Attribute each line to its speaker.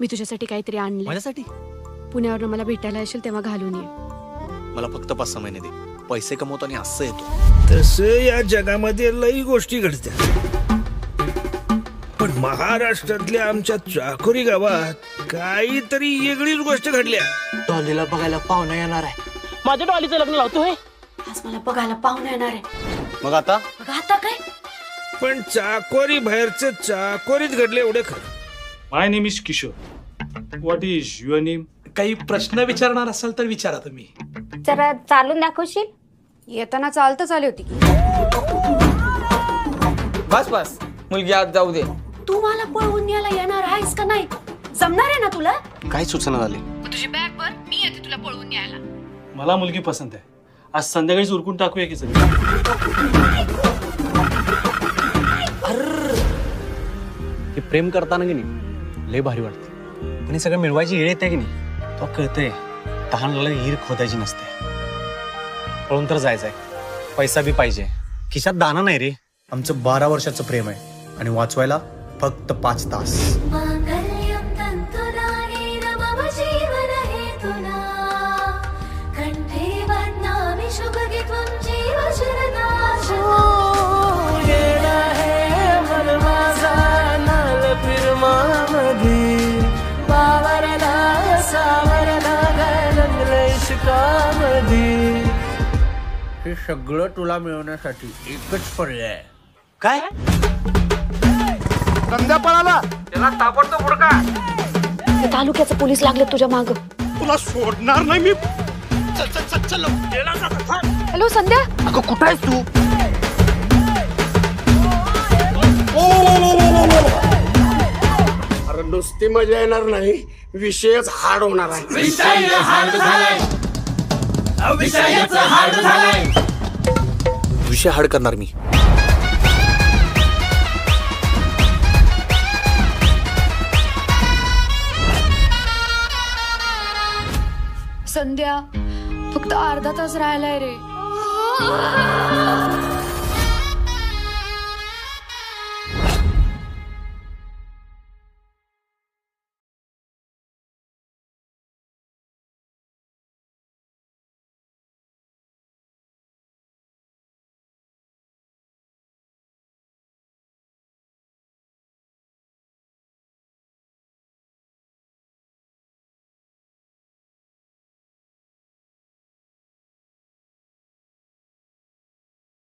Speaker 1: मी तुझ्यासाठी काहीतरी आणले.
Speaker 2: माझ्यासाठी?
Speaker 1: पुण्यावरून मला भेटायला येशील तेव्हा घालून ये.
Speaker 2: मला फक्त 5-6 महिने दे. पैसे कमवतो आणि असं येतो.
Speaker 3: तसं या जगामध्ये लई गोष्टी घडत्या, पण महाराष्ट्रातल्या आमच्या चाकोरी गावात काहीतरी वेगळीच गोष्ट घडल्या.
Speaker 4: डॉलीला बघायला पाहुणा येणार आहे.
Speaker 5: माझ्या डॉलीचं लग्न लावतोय.
Speaker 1: आज मला बघायला पाहुणे येणार आहे.
Speaker 2: मग आता
Speaker 1: काय?
Speaker 3: पण चाकोरी बाहेरचं चाकोरीत घडले एवढे खरं.
Speaker 6: My name is Kishore. What is your name?
Speaker 4: काही प्रश्न विचारणार असाल तर विचारा तुम्ही.
Speaker 7: जरा चालून दाखवशील?
Speaker 1: येताना चालतच आली होती की.
Speaker 4: बस मुलगी आज जाऊ दे.
Speaker 1: तू मला पळवून न्यायला येणार आहेस का नाही? जमणार आहे ना तुला?
Speaker 2: काय सूचना झाली?
Speaker 1: तुझी बॅग भर, मी येते तुला पळवून न्यायला.
Speaker 6: मला मुलगी पसंत आहे. आज संध्याकाळीच उरकून टाकूया की सगळं.
Speaker 2: हे प्रेम करताना की नाही लय भारी वाटतं, पण हे सगळं मिळवायची वेळ येते की नाही तो कळतंय. तहानला हिर खोदायची नसते. पळून तर जायचंय. पैसा बी पाहिजे, खिशात दाना नाही रे. आमचं 12 वर्षाचं प्रेम आहे आणि वाचवायला फक्त 5 तास.
Speaker 4: हे सगळं तुला मिळवण्यासाठी एकच पर्याय आहे.
Speaker 2: काय?
Speaker 4: गंगा पळाला त्याला ताबडतोब हुडका.
Speaker 1: तालुक्याचे पोलीस लागले तुझ्या माग.
Speaker 3: तुला सोडणार नाही मी.
Speaker 1: हॅलो संध्या.
Speaker 4: अगं कुठं आहेस तू?
Speaker 3: अरे नुसती मजा येणार नाही, विषयच हार्ड होणार आहे.
Speaker 2: विषय हार्ड करणार मी.
Speaker 1: संध्या फक्त अर्धा तास राहिलाय रे.